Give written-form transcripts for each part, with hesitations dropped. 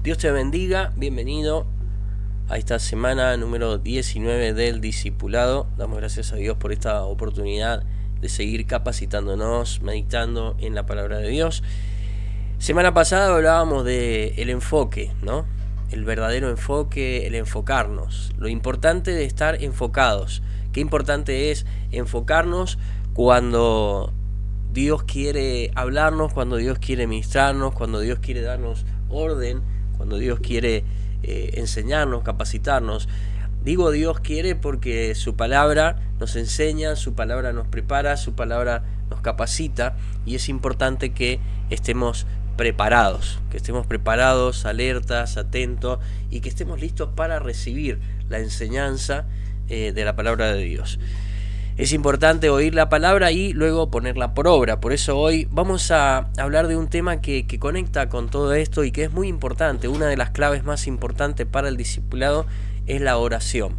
Dios te bendiga, bienvenido a esta semana número 19 del Discipulado. Damos gracias a Dios por esta oportunidad de seguir capacitándonos, meditando en la palabra de Dios. Semana pasada hablábamos de el enfoque, ¿no? El verdadero enfoque, el enfocarnos. Lo importante de estar enfocados. Qué importante es enfocarnos cuando Dios quiere hablarnos, cuando Dios quiere ministrarnos, cuando Dios quiere darnos orden, cuando Dios quiere enseñarnos, capacitarnos. Digo Dios quiere porque su palabra nos enseña, su palabra nos prepara, su palabra nos capacita, y es importante que estemos preparados, alertas, atentos, y que estemos listos para recibir la enseñanza de la palabra de Dios. Es importante oír la palabra y luego ponerla por obra. Por eso hoy vamos a hablar de un tema que conecta con todo esto y que es muy importante. Una de las claves más importantes para el discipulado es la oración.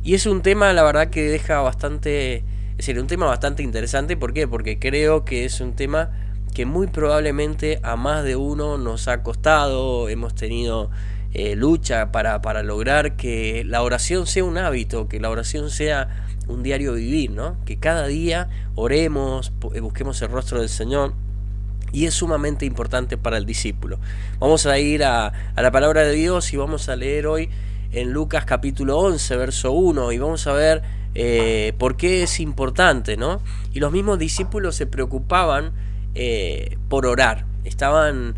Y es un tema, la verdad, que deja bastante, es decir, un tema bastante interesante. ¿Por qué? Porque creo que es un tema que muy probablemente a más de uno nos ha costado. Hemos tenido lucha para lograr que la oración sea un hábito, que la oración sea un diario vivir, ¿no? Que cada día oremos, busquemos el rostro del Señor, y es sumamente importante para el discípulo. Vamos a ir a la palabra de Dios y vamos a leer hoy en Lucas capítulo 11, verso 1, y vamos a ver por qué es importante, ¿no? Y los mismos discípulos se preocupaban por orar, estaban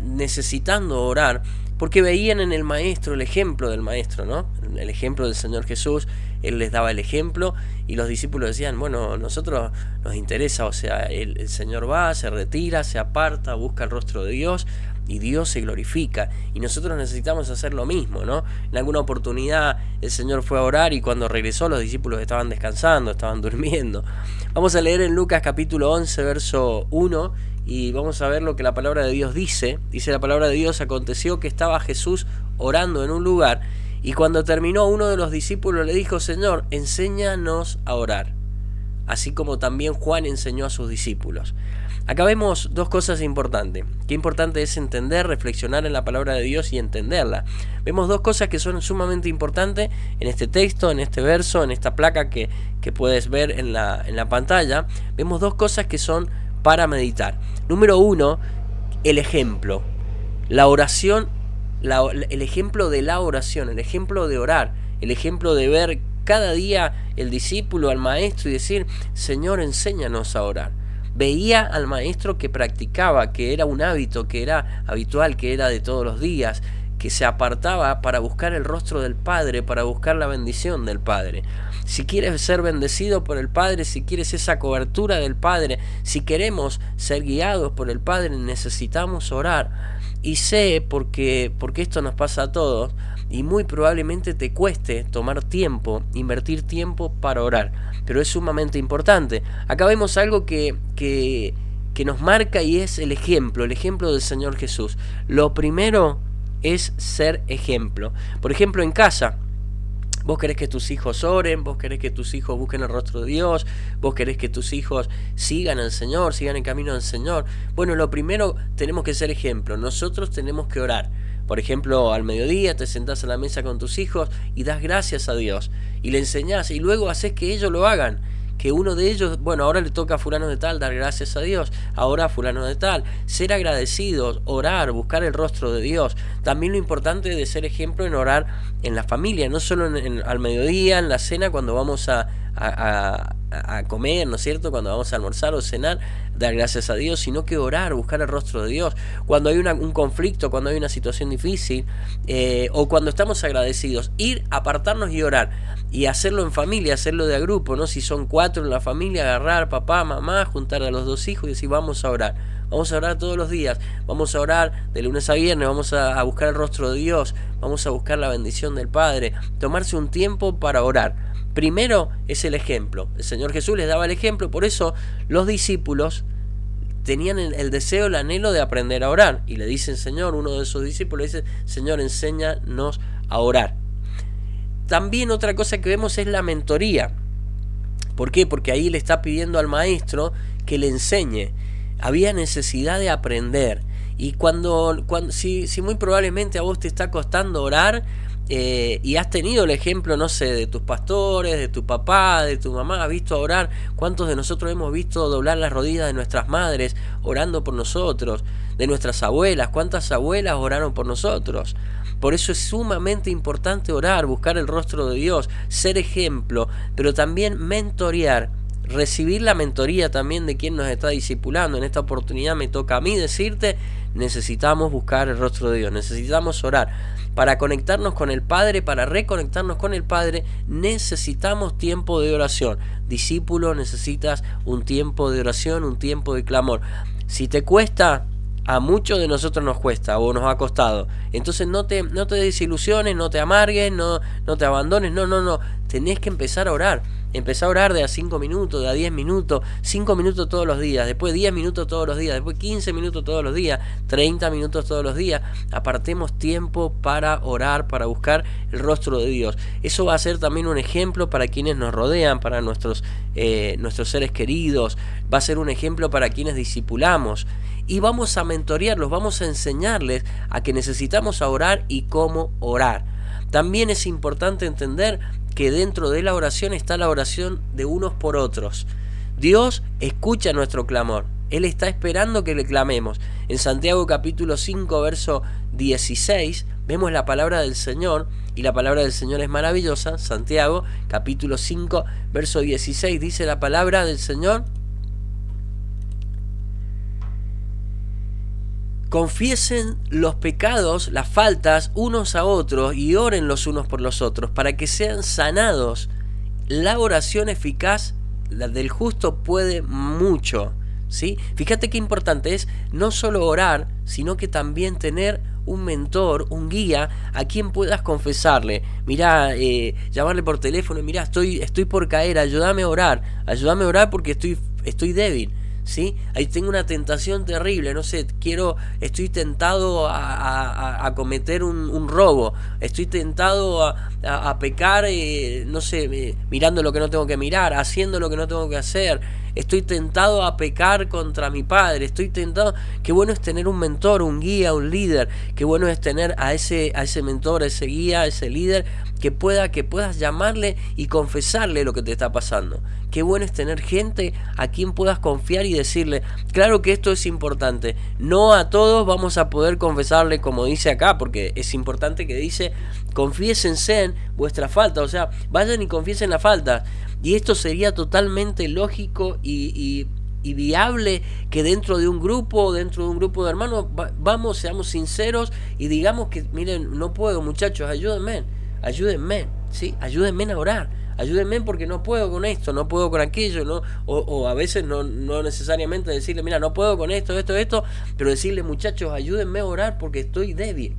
necesitando orar, porque veían en el maestro el ejemplo del maestro, ¿no? El ejemplo del Señor Jesús. Él les daba el ejemplo y los discípulos decían, bueno, nosotros nos interesa, o sea, el Señor va, se retira, se aparta, busca el rostro de Dios y Dios se glorifica, y nosotros necesitamos hacer lo mismo, ¿no? En alguna oportunidad el Señor fue a orar y cuando regresó los discípulos estaban descansando, estaban durmiendo. Vamos a leer en Lucas capítulo 11, verso 1, y vamos a ver lo que la palabra de Dios dice. Dice la palabra de Dios: aconteció que estaba Jesús orando en un lugar, y cuando terminó, uno de los discípulos le dijo, Señor, enséñanos a orar, así como también Juan enseñó a sus discípulos. Acá vemos dos cosas importantes. Qué importante es entender, reflexionar en la palabra de Dios y entenderla. Vemos dos cosas que son sumamente importantes en este texto, en este verso, en esta placa que puedes ver en la pantalla. Vemos dos cosas que son para meditar. Número uno, el ejemplo. La oración, el ejemplo de la oración, el ejemplo de orar, el ejemplo de ver cada día el discípulo al maestro y decir, Señor, enséñanos a orar. Veía al maestro que practicaba, que era un hábito, que era habitual, que era de todos los días, que se apartaba para buscar el rostro del Padre, para buscar la bendición del Padre. Si quieres ser bendecido por el Padre, si quieres esa cobertura del Padre, si queremos ser guiados por el Padre, necesitamos orar. Y sé, porque esto nos pasa a todos, y muy probablemente te cueste tomar tiempo, invertir tiempo para orar, pero es sumamente importante. Acá vemos algo que nos marca, y es el ejemplo del Señor Jesús. Lo primero es ser ejemplo. Por ejemplo, en casa, vos querés que tus hijos oren, vos querés que tus hijos busquen el rostro de Dios, vos querés que tus hijos sigan al Señor, sigan el camino del Señor. Bueno, lo primero, tenemos que ser ejemplo. Nosotros tenemos que orar. Por ejemplo, al mediodía te sentás a la mesa con tus hijos y das gracias a Dios y le enseñás, y luego haces que ellos lo hagan. Que uno de ellos, bueno, ahora le toca a fulano de tal dar gracias a Dios, ahora a fulano de tal, ser agradecidos, orar, buscar el rostro de Dios. También lo importante de ser ejemplo en orar en la familia, no solo al mediodía, en la cena, cuando vamos a comer, ¿no es cierto? Cuando vamos a almorzar o cenar, dar gracias a Dios, sino que orar, buscar el rostro de Dios. Cuando hay un conflicto, cuando hay una situación difícil, o cuando estamos agradecidos, ir, apartarnos y orar. Y hacerlo en familia, hacerlo de a grupo, ¿no? Si son 4 en la familia, agarrar papá, mamá, juntar a los 2 hijos y decir, vamos a orar. Vamos a orar todos los días, vamos a orar de lunes a viernes, vamos a buscar el rostro de Dios, vamos a buscar la bendición del Padre. Tomarse un tiempo para orar. Primero es el ejemplo. El Señor Jesús les daba el ejemplo, por eso los discípulos tenían el deseo, el anhelo de aprender a orar. Y le dicen, Señor, uno de sus discípulos dice, Señor, enséñanos a orar. También otra cosa que vemos es la mentoría. ¿Por qué? Porque ahí le está pidiendo al maestro que le enseñe. Había necesidad de aprender. Y si muy probablemente a vos te está costando orar, y has tenido el ejemplo, no sé, de tus pastores, de tu papá, de tu mamá, has visto orar. ¿Cuántos de nosotros hemos visto doblar las rodillas de nuestras madres orando por nosotros? De nuestras abuelas, ¿cuántas abuelas oraron por nosotros? Por eso es sumamente importante orar, buscar el rostro de Dios, ser ejemplo, pero también mentorear, recibir la mentoría también de quien nos está discipulando. En esta oportunidad me toca a mí decirte, necesitamos buscar el rostro de Dios, necesitamos orar. Para conectarnos con el Padre, para reconectarnos con el Padre, necesitamos tiempo de oración. Discípulo, necesitas un tiempo de oración, un tiempo de clamor. Si te cuesta, a muchos de nosotros nos cuesta o nos ha costado. Entonces no te desilusiones, no te amargues, no te abandones, no. Tenés que empezar a orar. Empezá a orar de a 5 minutos, de a 10 minutos, 5 minutos todos los días, después 10 minutos todos los días, después 15 minutos todos los días, 30 minutos todos los días. Apartemos tiempo para orar, para buscar el rostro de Dios. Eso va a ser también un ejemplo para quienes nos rodean, para nuestros seres queridos. Va a ser un ejemplo para quienes discipulamos. Y vamos a mentorearlos, vamos a enseñarles a que necesitamos orar y cómo orar. También es importante entender que dentro de la oración está la oración de unos por otros. Dios escucha nuestro clamor. Él está esperando que le clamemos. En Santiago capítulo 5, verso 16, vemos la palabra del Señor, y la palabra del Señor es maravillosa. Santiago capítulo 5, verso 16, dice la palabra del Señor: confiesen los pecados, las faltas unos a otros y oren los unos por los otros para que sean sanados. La oración eficaz, la del justo, puede mucho, ¿sí? Fíjate qué importante es no solo orar, sino que también tener un mentor, un guía a quien puedas confesarle. Mirá, llamarle por teléfono, mirá, estoy por caer, ayúdame a orar porque estoy débil. ¿Sí? Ahí tengo una tentación terrible, no sé, estoy tentado a cometer un robo, estoy tentado a pecar, no sé, mirando lo que no tengo que mirar, haciendo lo que no tengo que hacer, estoy tentado a pecar contra mi padre, estoy tentado. Qué bueno es tener un mentor, un guía, un líder. Qué bueno es tener a ese mentor, a ese guía, a ese líder que puedas llamarle y confesarle lo que te está pasando. Qué bueno es tener gente a quien puedas confiar y decirle, claro que esto es importante, no a todos vamos a poder confesarle como dice acá, porque es importante que dice, confiésense en vuestra falta, o sea, vayan y confiesen la falta. Y esto sería totalmente lógico y viable que dentro de un grupo de hermanos, seamos sinceros y digamos que, miren, no puedo, muchachos, ayúdenme, ¿sí? Ayúdenme a orar. Ayúdenme porque no puedo con esto, no puedo con aquello, ¿no? O a veces no necesariamente decirle, mira, no puedo con esto, pero decirle, muchachos, ayúdenme a orar porque estoy débil.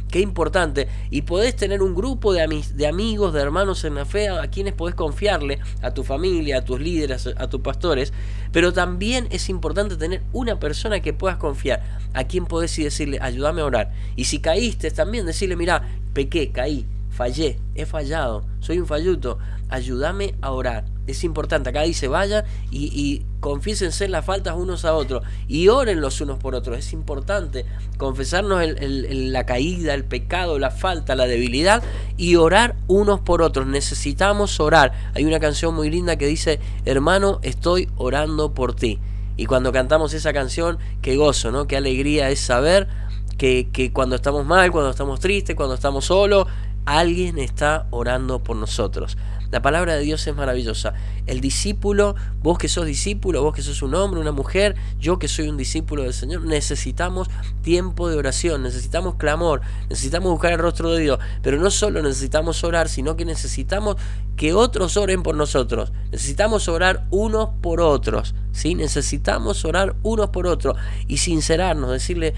Qué importante. Y podés tener un grupo de amigos, de hermanos en la fe, a quienes podés confiarle, a tu familia, a tus líderes, a tus pastores, pero también es importante tener una persona que puedas confiar, a quien podés decirle, ayúdame a orar. Y si caíste, también decirle, mira, pequé, caí, fallé, he fallado, soy un falluto, ayúdame a orar. Es importante, acá dice, vayan y confiésense las faltas unos a otros y oren los unos por otros. Es importante confesarnos la caída, el pecado, la falta, la debilidad y orar unos por otros. Necesitamos orar. Hay una canción muy linda que dice, hermano, estoy orando por ti. Y cuando cantamos esa canción, qué gozo, ¿no? Qué alegría es saber que cuando estamos mal, cuando estamos tristes, cuando estamos solos, alguien está orando por nosotros. La palabra de Dios es maravillosa. El discípulo, vos que sos discípulo, vos que sos un hombre, una mujer, yo que soy un discípulo del Señor, necesitamos tiempo de oración, necesitamos clamor, necesitamos buscar el rostro de Dios. Pero no solo necesitamos orar, sino que necesitamos que otros oren por nosotros. Necesitamos orar unos por otros, ¿sí? Necesitamos orar unos por otros y sincerarnos, decirle,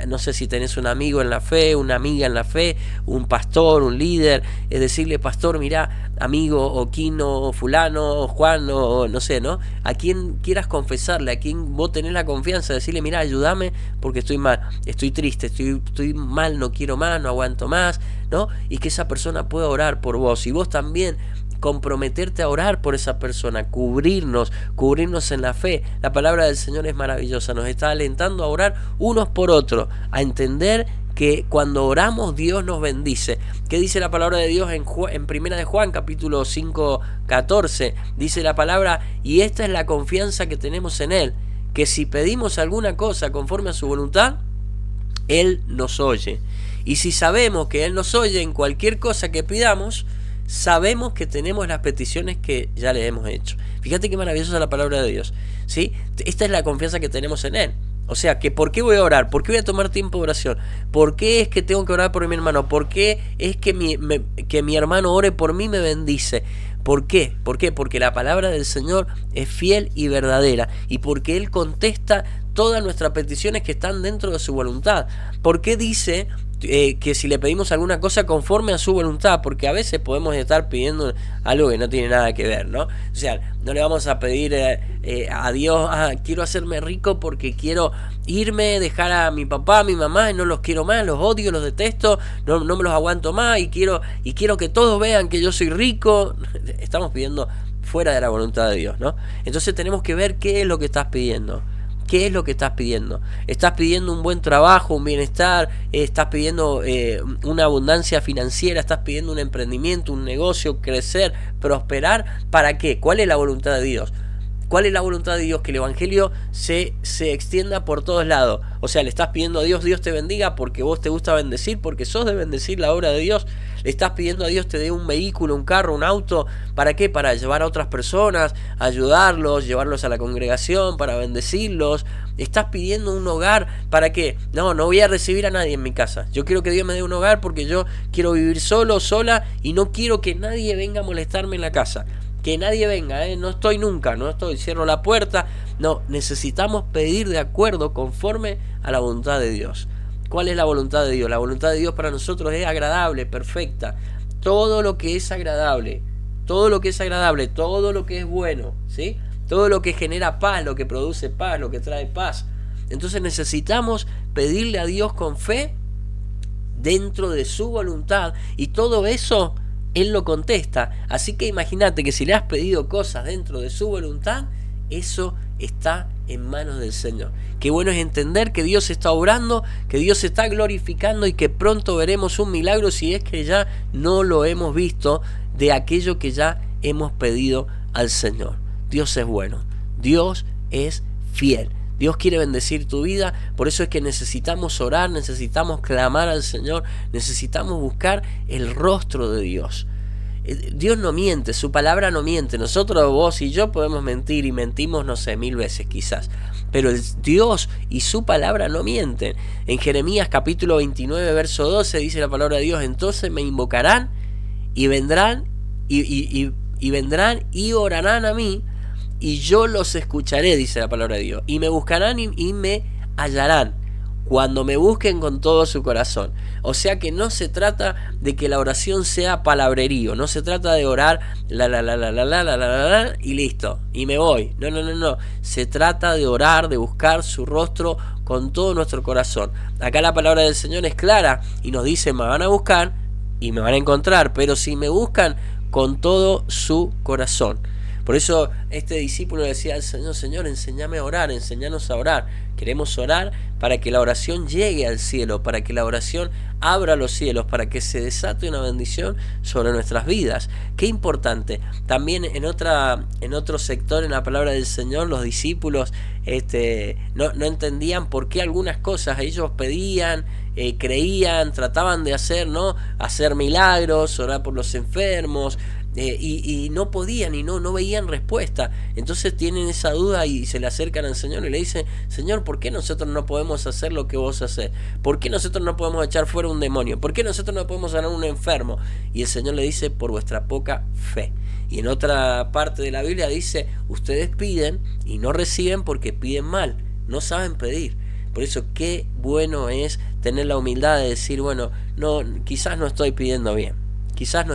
no sé si tenés un amigo en la fe, una amiga en la fe, un pastor, un líder, decirle, pastor, mirá, amigo, o Quino, o fulano, o Juan, o no sé, ¿no? A quien quieras confesarle, a quien vos tenés la confianza, decirle, mirá, ayúdame porque estoy mal, estoy triste, estoy mal, no quiero más, no aguanto más, ¿no? Y que esa persona pueda orar por vos. Y vos también comprometerte a orar por esa persona, cubrirnos en la fe. La palabra del Señor es maravillosa, nos está alentando a orar unos por otros, a entender que cuando oramos Dios nos bendice. ¿Qué dice la palabra de Dios en Primera de Juan, capítulo 5, 14? Dice la palabra: y esta es la confianza que tenemos en Él, que si pedimos alguna cosa conforme a su voluntad, Él nos oye. Y si sabemos que Él nos oye en cualquier cosa que pidamos, sabemos que tenemos las peticiones que ya le hemos hecho. Fíjate qué maravillosa es la palabra de Dios, ¿sí? Esta es la confianza que tenemos en Él. O sea, que ¿por qué voy a orar? ¿Por qué voy a tomar tiempo de oración? ¿Por qué es que tengo que orar por mi hermano? ¿Por qué es que mi hermano ore por mí me bendice? ¿Por qué? ¿Por qué? Porque la palabra del Señor es fiel y verdadera, y porque Él contesta todas nuestras peticiones que están dentro de su voluntad. ¿Por qué dice que si le pedimos alguna cosa conforme a su voluntad? Porque a veces podemos estar pidiendo algo que no tiene nada que ver, ¿no? O sea, no le vamos a pedir a Dios: quiero hacerme rico porque quiero irme, dejar a mi papá, a mi mamá, y no los quiero más, los odio, los detesto, no me los aguanto más, y quiero que todos vean que yo soy rico. Estamos pidiendo fuera de la voluntad de Dios, ¿no? Entonces tenemos que ver qué es lo que estás pidiendo. ¿Qué es lo que estás pidiendo? ¿Estás pidiendo un buen trabajo, un bienestar? ¿Estás pidiendo una abundancia financiera? ¿Estás pidiendo un emprendimiento, un negocio, crecer, prosperar? ¿Para qué? ¿Cuál es la voluntad de Dios? ¿Cuál es la voluntad de Dios? Que el Evangelio se extienda por todos lados. O sea, le estás pidiendo a Dios: Dios te bendiga, porque vos te gusta bendecir, porque sos de bendecir la obra de Dios. Le estás pidiendo a Dios te dé un vehículo, un carro, un auto. ¿Para qué? Para llevar a otras personas, ayudarlos, llevarlos a la congregación, para bendecirlos. Estás pidiendo un hogar. ¿Para qué? No voy a recibir a nadie en mi casa. Yo quiero que Dios me dé un hogar porque yo quiero vivir solo, sola, y no quiero que nadie venga a molestarme en la casa. Que nadie venga, no estoy nunca, cierro la puerta. No, necesitamos pedir de acuerdo, conforme a la voluntad de Dios. ¿Cuál es la voluntad de Dios? La voluntad de Dios para nosotros es agradable, perfecta. Todo lo que es agradable, todo lo que es bueno, ¿sí? Todo lo que genera paz, lo que produce paz, lo que trae paz. Entonces necesitamos pedirle a Dios con fe, dentro de su voluntad, y todo eso Él lo contesta. Así que imagínate que si le has pedido cosas dentro de su voluntad, eso está en manos del Señor. Qué bueno es entender que Dios está obrando, que Dios se está glorificando, y que pronto veremos un milagro, si es que ya no lo hemos visto, de aquello que ya hemos pedido al Señor. Dios es bueno, Dios es fiel, Dios quiere bendecir tu vida. Por eso es que necesitamos orar, necesitamos clamar al Señor, necesitamos buscar el rostro de Dios. Dios no miente, su palabra no miente. Nosotros, vos y yo, podemos mentir, y mentimos, 1000 veces quizás, pero Dios y su palabra no mienten. En Jeremías capítulo 29 verso 12 dice la palabra de Dios: entonces me invocarán y vendrán y orarán a mí, y yo los escucharé, dice la palabra de Dios, y me buscarán y me hallarán, cuando me busquen con todo su corazón. O sea que no se trata de que la oración sea palabrerío, no se trata de orar y listo, y me voy. No. Se trata de orar, de buscar su rostro con todo nuestro corazón. Acá la palabra del Señor es clara y nos dice: me van a buscar y me van a encontrar, pero si me buscan con todo su corazón. Por eso este discípulo decía al Señor: Señor, enséñame a orar, enséñanos a orar. Queremos orar para que la oración llegue al cielo, para que la oración abra los cielos, para que se desate una bendición sobre nuestras vidas. Qué importante. También en otro sector en la palabra del Señor, los discípulos no entendían por qué algunas cosas ellos pedían, creían, trataban de hacer milagros, orar por los enfermos, y no podían, y no veían respuesta. Entonces tienen esa duda y se le acercan al Señor y le dicen: Señor, ¿por qué nosotros no podemos hacer lo que vos hacés? ¿Por qué nosotros no podemos echar fuera un demonio? ¿Por qué nosotros no podemos sanar a un enfermo? Y el Señor le dice: por vuestra poca fe. Y en otra parte de la Biblia dice: ustedes piden y no reciben porque piden mal, no saben pedir. Por eso qué bueno es tener la humildad de decir: bueno, quizás no estoy pidiendo bien, quizás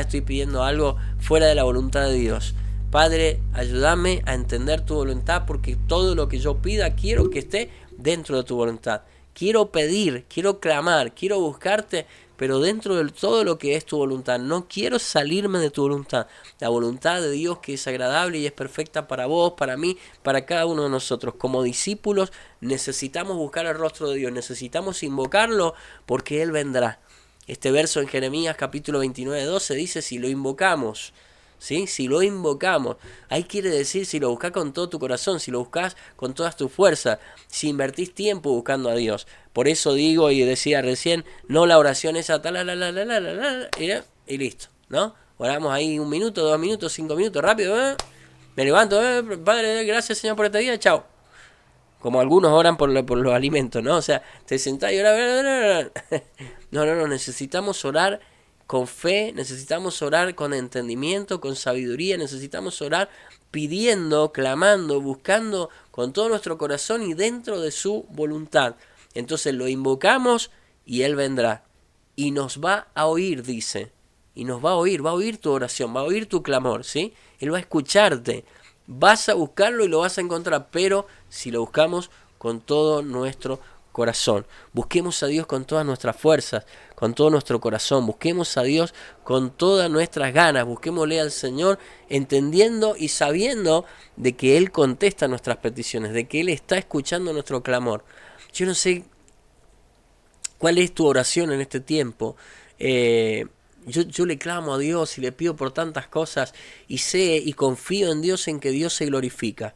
estoy pidiendo algo fuera de la voluntad de Dios. Padre, ayúdame a entender tu voluntad, porque todo lo que yo pida quiero que esté dentro de tu voluntad. Quiero pedir, quiero clamar, quiero buscarte pero dentro de todo lo que es tu voluntad. No quiero salirme de tu voluntad. La voluntad de Dios que es agradable y es perfecta para vos, para mí, para cada uno de nosotros. Como discípulos necesitamos buscar el rostro de Dios, necesitamos invocarlo porque Él vendrá. Este verso en Jeremías capítulo 29:12 dice, si lo invocamos, ¿sí? Si lo invocamos, ahí quiere decir si lo buscas con todo tu corazón, si lo buscas con todas tus fuerzas, si invertís tiempo buscando a Dios. Por eso digo y decía recién, no la oración esa y listo, ¿no? Oramos ahí 1 minuto, 2 minutos, 5 minutos, rápido, me levanto, Padre, gracias Señor por esta vida, chao. Como algunos oran por los alimentos, ¿no? O sea, te sentás y orás. No, necesitamos orar con fe, necesitamos orar con entendimiento, con sabiduría, necesitamos orar pidiendo, clamando, buscando con todo nuestro corazón y dentro de su voluntad. Entonces lo invocamos y Él vendrá y nos va a oír, dice, y nos va a oír tu oración, va a oír tu clamor, ¿sí? Él va a escucharte, vas a buscarlo y lo vas a encontrar, pero si lo buscamos con todo nuestro corazón. Busquemos a Dios con todas nuestras fuerzas, con todo nuestro corazón. Busquemos a Dios con todas nuestras ganas. Busquémosle al Señor entendiendo y sabiendo de que Él contesta nuestras peticiones, de que Él está escuchando nuestro clamor. Yo no sé cuál es tu oración en este tiempo. Yo le clamo a Dios y le pido por tantas cosas y sé y confío en Dios, en que Dios se glorifica.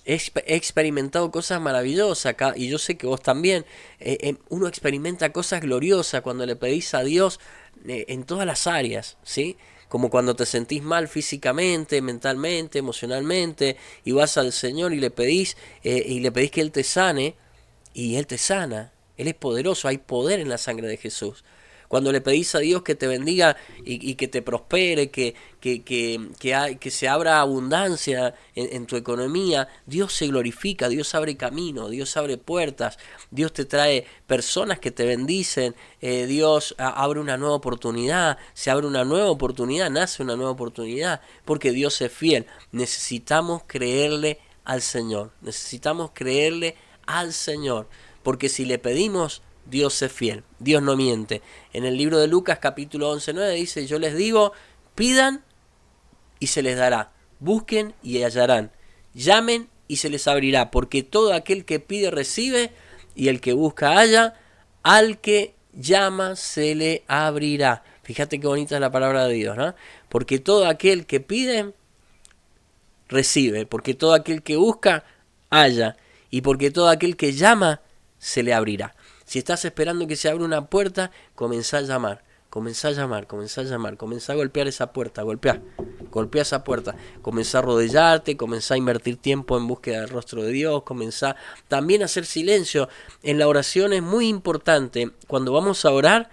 He experimentado cosas maravillosas acá, y yo sé que vos también. Uno experimenta cosas gloriosas cuando le pedís a Dios en todas las áreas, ¿sí? Como cuando te sentís mal físicamente, mentalmente, emocionalmente, y vas al Señor y le pedís que Él te sane, y Él te sana. Él es poderoso, hay poder en la sangre de Jesús. Cuando le pedís a Dios que te bendiga y que te prospere, que se abra abundancia en tu economía, Dios se glorifica, Dios abre camino, Dios abre puertas, Dios te trae personas que te bendicen, Dios abre una nueva oportunidad, se abre una nueva oportunidad, nace una nueva oportunidad, porque Dios es fiel. Necesitamos creerle al Señor, porque si le pedimos, Dios es fiel, Dios no miente. En el libro de Lucas capítulo 11:9 dice, yo les digo, pidan y se les dará, busquen y hallarán, llamen y se les abrirá, porque todo aquel que pide recibe, y el que busca halla, al que llama se le abrirá. Fíjate qué bonita es la palabra de Dios, ¿no? Porque todo aquel que pide, recibe, porque todo aquel que busca, halla, y porque todo aquel que llama, se le abrirá. Si estás esperando que se abra una puerta, comenzá a llamar, comenzá a golpear esa puerta, golpea esa puerta, comenzá a arrodillarte, comenzá a invertir tiempo en búsqueda del rostro de Dios, comenzá también a hacer silencio. En la oración es muy importante, cuando vamos a orar,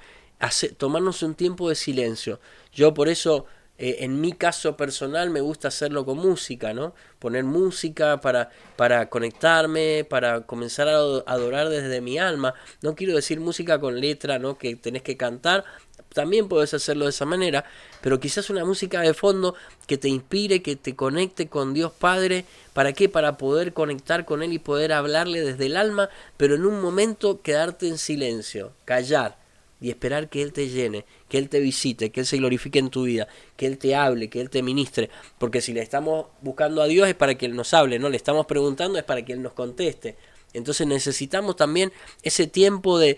tomarnos un tiempo de silencio. Yo por eso, en mi caso personal, me gusta hacerlo con música, ¿no? Poner música para conectarme, para comenzar a adorar desde mi alma. No quiero decir música con letra, ¿no? Que tenés que cantar. También podés hacerlo de esa manera, pero quizás una música de fondo que te inspire, que te conecte con Dios Padre. ¿Para qué? Para poder conectar con Él y poder hablarle desde el alma, pero en un momento quedarte en silencio, callar y esperar que Él te llene, que Él te visite, que Él se glorifique en tu vida, que Él te hable, que Él te ministre. Porque si le estamos buscando a Dios es para que Él nos hable, no le estamos preguntando es para que Él nos conteste. Entonces necesitamos también ese tiempo de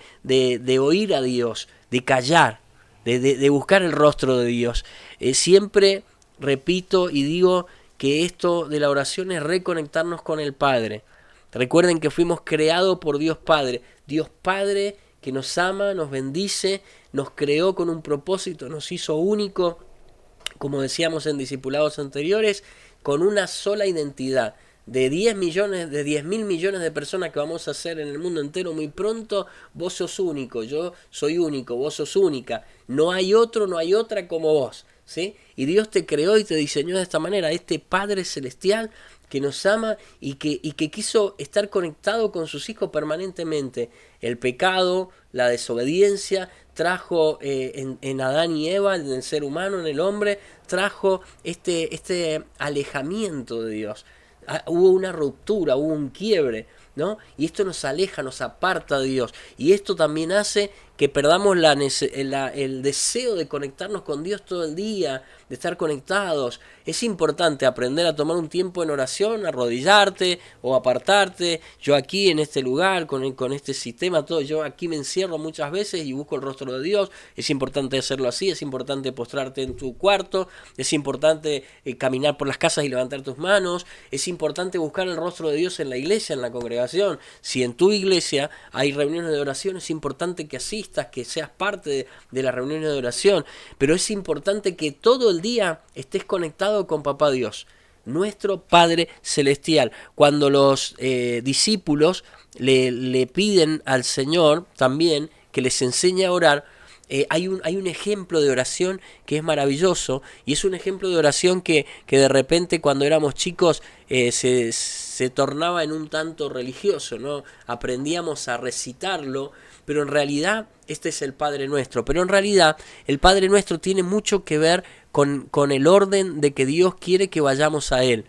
oír a Dios, de callar, de buscar el rostro de Dios. Siempre repito y digo que esto de la oración es reconectarnos con el Padre. Recuerden que fuimos creados por Dios Padre que nos ama, nos bendice, nos creó con un propósito, nos hizo único, como decíamos en discipulados anteriores, con una sola identidad. De 10 mil millones de personas que vamos a ser en el mundo entero muy pronto, vos sos único, yo soy único, vos sos única. No hay otro, no hay otra como vos, ¿sí? Y Dios te creó y te diseñó de esta manera, este Padre Celestial que nos ama y que quiso estar conectado con sus hijos permanentemente. El pecado, la desobediencia, trajo en Adán y Eva, en el ser humano, en el hombre, trajo este alejamiento de Dios. Hubo una ruptura, hubo un quiebre, ¿no? Y esto nos aleja, nos aparta de Dios. Y esto también hace que perdamos el deseo de conectarnos con Dios todo el día, de estar conectados. Es importante aprender a tomar un tiempo en oración, arrodillarte o apartarte. Yo aquí en este lugar, con este sistema, todo, yo aquí me encierro muchas veces y busco el rostro de Dios. Es importante hacerlo así, es importante postrarte en tu cuarto, es importante caminar por las casas y levantar tus manos, es importante buscar el rostro de Dios en la iglesia, en la congregación. Si en tu iglesia hay reuniones de oración, es importante que asistas, que seas parte de las reuniones de oración, pero es importante que todo el día estés conectado con Papá Dios, nuestro Padre Celestial. Cuando los discípulos le piden al Señor también que les enseñe a orar, hay un ejemplo de oración que es maravilloso, y es un ejemplo de oración que de repente cuando éramos chicos se tornaba en un tanto religioso, ¿no? Aprendíamos a recitarlo, pero en realidad este es el Padre Nuestro. Pero en realidad el Padre Nuestro tiene mucho que ver con el orden de que Dios quiere que vayamos a Él.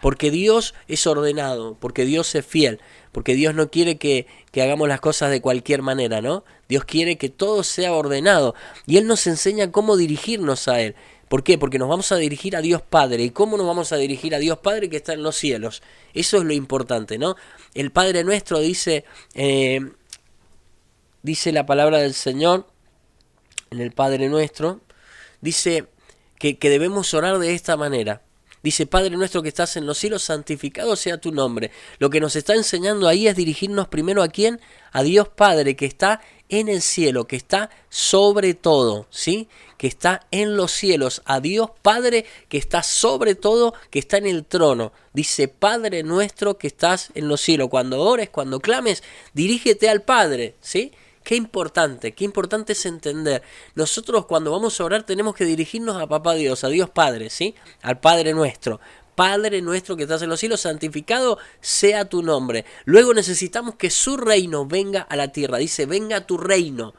Porque Dios es ordenado, porque Dios es fiel, porque Dios no quiere que hagamos las cosas de cualquier manera, ¿no? Dios quiere que todo sea ordenado, y Él nos enseña cómo dirigirnos a Él. ¿Por qué? Porque nos vamos a dirigir a Dios Padre. ¿Y cómo nos vamos a dirigir a Dios Padre que está en los cielos? Eso es lo importante, ¿no? El Padre Nuestro dice la palabra del Señor, en el Padre Nuestro, dice que debemos orar de esta manera. Dice: Padre nuestro que estás en los cielos, santificado sea tu nombre. Lo que nos está enseñando ahí es dirigirnos primero ¿a quién? A Dios Padre, que está en el cielo, que está sobre todo, ¿sí? Que está en los cielos. A Dios Padre, que está sobre todo, que está en el trono. Dice: Padre nuestro que estás en los cielos. Cuando ores, cuando clames, dirígete al Padre, ¿sí? Qué importante es entender. Nosotros cuando vamos a orar tenemos que dirigirnos a Papá Dios, a Dios Padre, ¿sí? Al Padre Nuestro. Padre nuestro que estás en los cielos, santificado sea tu nombre. Luego necesitamos que su reino venga a la tierra. Dice: venga tu reino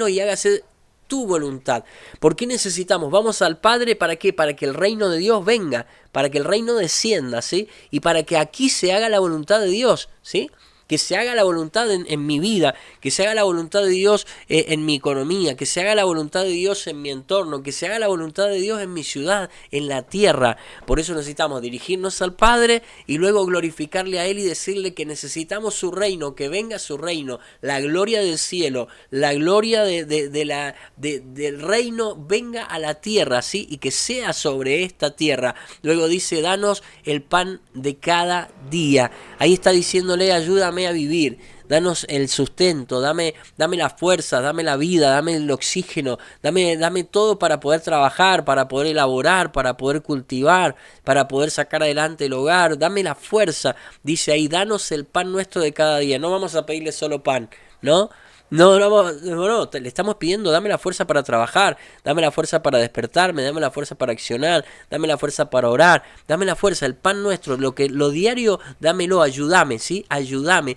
y hágase tu voluntad. ¿Por qué necesitamos? Vamos al Padre, ¿para qué? Para que el reino de Dios venga, para que el reino descienda, ¿sí? Y para que aquí se haga la voluntad de Dios, ¿sí? Que se haga la voluntad en mi vida, que se haga la voluntad de Dios en mi economía, que se haga la voluntad de Dios en mi entorno, que se haga la voluntad de Dios en mi ciudad, en la tierra. Por eso necesitamos dirigirnos al Padre y luego glorificarle a Él y decirle que necesitamos su reino, que venga su reino, la gloria del cielo, la gloria del reino venga a la tierra, ¿sí? Y que sea sobre esta tierra. Luego dice: danos el pan de cada día. Ahí está diciéndole: ayúdame a vivir, danos el sustento, dame la fuerza, dame la vida, dame el oxígeno, dame todo para poder trabajar, para poder elaborar, para poder cultivar, para poder sacar adelante el hogar, dame la fuerza. Dice ahí: danos el pan nuestro de cada día. No vamos a pedirle solo pan, ¿no? No, le estamos pidiendo: dame la fuerza para trabajar, dame la fuerza para despertarme, dame la fuerza para accionar, dame la fuerza para orar, dame la fuerza, el pan nuestro, lo diario, dámelo, ayúdame, ¿sí? Ayúdame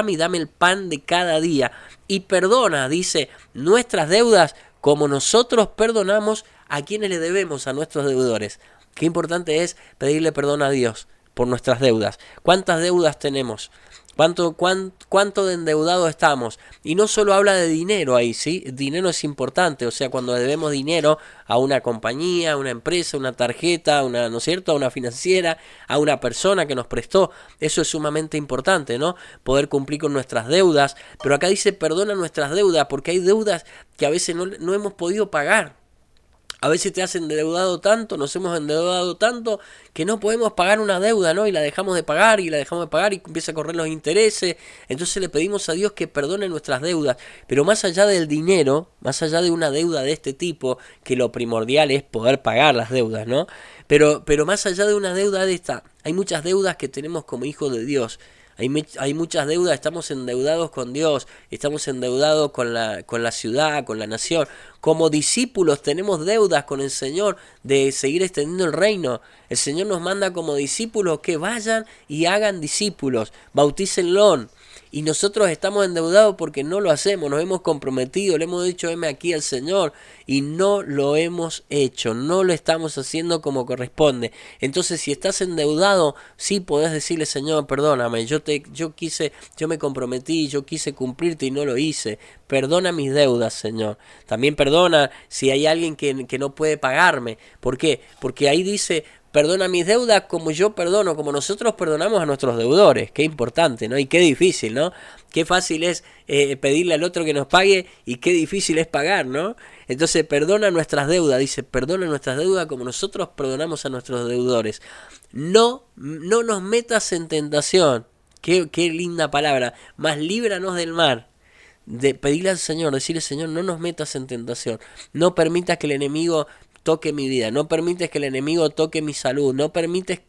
y dame el pan de cada día. Y perdona, dice, nuestras deudas como nosotros perdonamos a quienes le debemos a nuestros deudores. Qué importante es pedirle perdón a Dios por nuestras deudas. ¿Cuántas deudas tenemos? ¿Cuánto de endeudado estamos? Y no solo habla de dinero ahí, ¿sí? Dinero es importante, o sea, cuando debemos dinero a una compañía, a una empresa, una tarjeta, ¿no es cierto? A una financiera, a una persona que nos prestó, eso es sumamente importante, ¿no? Poder cumplir con nuestras deudas, pero acá dice: perdona nuestras deudas, porque hay deudas que a veces no hemos podido pagar. A veces te has endeudado tanto, nos hemos endeudado tanto que no podemos pagar una deuda, ¿no? Y la dejamos de pagar y empieza a correr los intereses. Entonces le pedimos a Dios que perdone nuestras deudas. Pero más allá del dinero, más allá de una deuda de este tipo, que lo primordial es poder pagar las deudas, ¿no? Pero más allá de una deuda de esta, hay muchas deudas que tenemos como hijos de Dios. Hay muchas deudas, estamos endeudados con Dios, estamos endeudados con la ciudad, con la nación. Como discípulos tenemos deudas con el Señor de seguir extendiendo el reino. El Señor nos manda como discípulos que vayan y hagan discípulos, bautícenlo. Y nosotros estamos endeudados porque no lo hacemos, nos hemos comprometido, le hemos dicho heme aquí al Señor y no lo hemos hecho, no lo estamos haciendo como corresponde. Entonces si estás endeudado, sí podés decirle Señor, perdóname, yo me comprometí, yo quise cumplirte y no lo hice. Perdona mis deudas, Señor. También perdona si hay alguien que no puede pagarme. ¿Por qué? Porque ahí dice, perdona mis deudas como yo perdono, como nosotros perdonamos a nuestros deudores. Qué importante, ¿no? Y qué difícil, ¿no? Qué fácil es pedirle al otro que nos pague y qué difícil es pagar, ¿no? Entonces perdona nuestras deudas, dice, perdona nuestras deudas como nosotros perdonamos a nuestros deudores. No nos metas en tentación. Qué linda palabra. Mas líbranos del mal. De pedirle al Señor, decirle Señor, no nos metas en tentación, no permitas que el enemigo toque mi vida, no permites que el enemigo toque mi salud, no permitas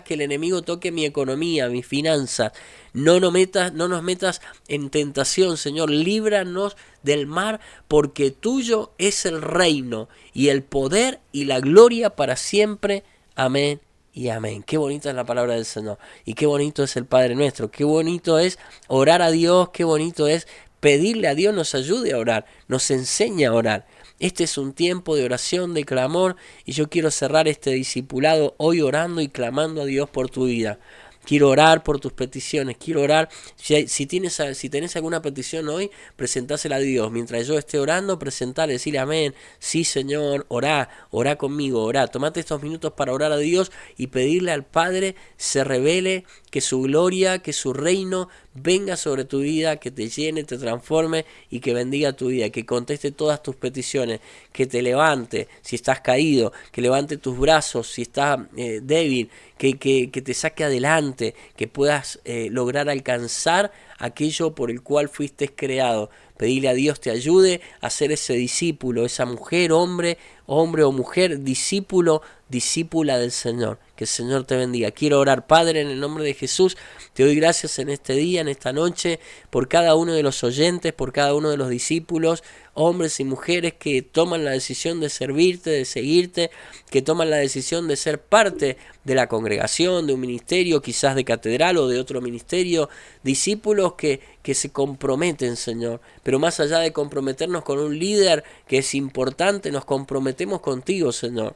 que el enemigo toque mi economía, mi finanzas, no nos metas en tentación, Señor, líbranos del mal, porque tuyo es el reino y el poder y la gloria para siempre. Amén y amén. Qué bonita es la palabra del Señor y qué bonito es el Padre nuestro, qué bonito es orar a Dios, qué bonito es pedirle a Dios nos ayude a orar, nos enseñe a orar. Este es un tiempo de oración, de clamor, y yo quiero cerrar este discipulado hoy orando y clamando a Dios por tu vida. Quiero orar por tus peticiones, quiero orar. Si tenés alguna petición hoy, presentásela a Dios. Mientras yo esté orando, presentale, decirle amén. Sí, Señor, orá conmigo, orá. Tomate estos minutos para orar a Dios y pedirle al Padre se revele, que su gloria, que su reino venga sobre tu vida, que te llene, te transforme y que bendiga tu vida, que conteste todas tus peticiones, que te levante si estás caído, que levante tus brazos si estás débil, que te saque adelante, que puedas lograr alcanzar aquello por el cual fuiste creado. Pedirle a Dios te ayude a ser ese discípulo, esa mujer, hombre o mujer, discípula del Señor. Que el Señor te bendiga. Quiero orar, Padre, en el nombre de Jesús. Te doy gracias en este día, en esta noche, por cada uno de los oyentes, por cada uno de los discípulos, hombres y mujeres que toman la decisión de servirte, de seguirte, que toman la decisión de ser parte de la congregación, de un ministerio, quizás de catedral o de otro ministerio, discípulos que se comprometen, Señor, pero más allá de comprometernos con un líder que es importante, nos comprometemos contigo, Señor.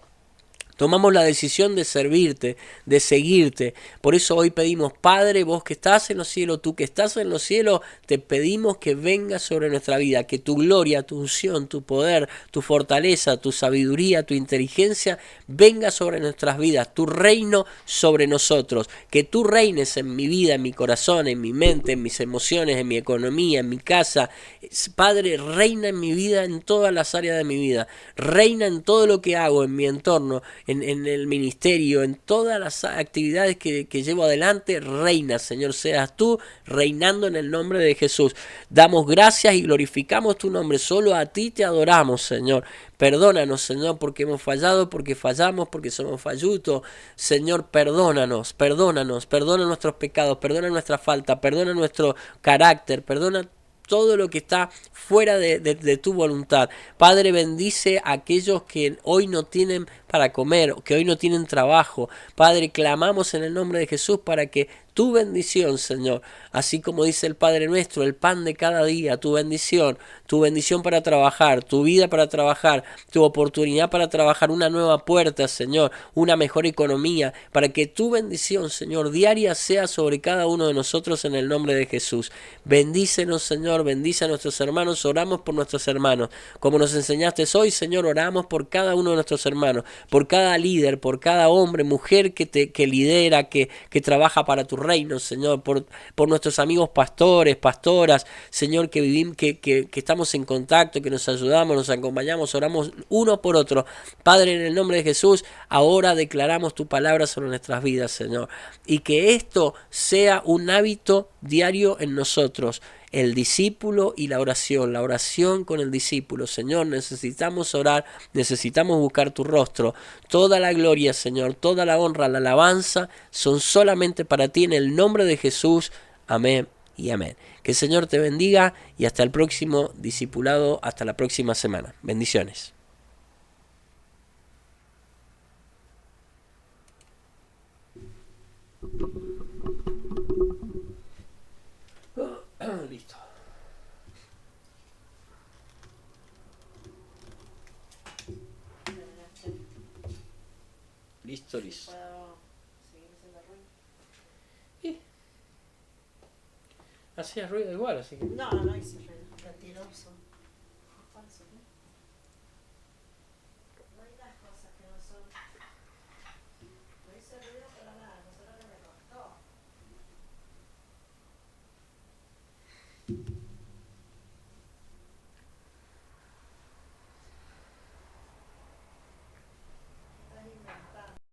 Tomamos la decisión de servirte, de seguirte. Por eso hoy pedimos, Padre, vos que estás en los cielos, tú que estás en los cielos, te pedimos que vengas sobre nuestra vida, que tu gloria, tu unción, tu poder, tu fortaleza, tu sabiduría, tu inteligencia, venga sobre nuestras vidas, tu reino sobre nosotros, que tú reines en mi vida, en mi corazón, en mi mente, en mis emociones, en mi economía, en mi casa. Padre, reina en mi vida, en todas las áreas de mi vida, reina en todo lo que hago, en mi entorno, en el ministerio, en todas las actividades que llevo adelante, reina, Señor, seas tú reinando en el nombre de Jesús. Damos gracias y glorificamos tu nombre, solo a ti te adoramos, Señor. Perdónanos, Señor, porque hemos fallado, porque fallamos, porque somos fallutos. Señor, perdona nuestros pecados, perdona nuestra falta, perdona nuestro carácter, perdona todo lo que está fuera de tu voluntad. Padre, bendice a aquellos que hoy no tienen para comer, que hoy no tienen trabajo. Padre, clamamos en el nombre de Jesús para que tu bendición, Señor, así como dice el Padre nuestro, el pan de cada día, tu bendición para trabajar, tu vida para trabajar, tu oportunidad para trabajar, una nueva puerta, Señor, una mejor economía, para que tu bendición, Señor, diaria sea sobre cada uno de nosotros en el nombre de Jesús. Bendícenos, Señor, bendice a nuestros hermanos, oramos por nuestros hermanos, como nos enseñaste hoy, Señor, oramos por cada uno de nuestros hermanos, por cada líder, por cada hombre, mujer que lidera, que trabaja para tu reino, Señor, por nuestros amigos pastores, pastoras, Señor, que estamos en contacto, que nos ayudamos, nos acompañamos, oramos uno por otro. Padre, en el nombre de Jesús, ahora declaramos tu palabra sobre nuestras vidas, Señor, y que esto sea un hábito diario en nosotros, el discípulo y la oración con el discípulo. Señor, necesitamos orar, necesitamos buscar tu rostro. Toda la gloria, Señor, toda la honra, la alabanza son solamente para ti en el nombre de Jesús. Amén y amén. Que el Señor te bendiga y hasta el próximo discipulado, hasta la próxima semana. Bendiciones. apóstoles. ¿Puedo seguir haciendo ruido? Y hacía ruido igual, así que... No, no hice ruido. Mentiroso. Falso, ¿no?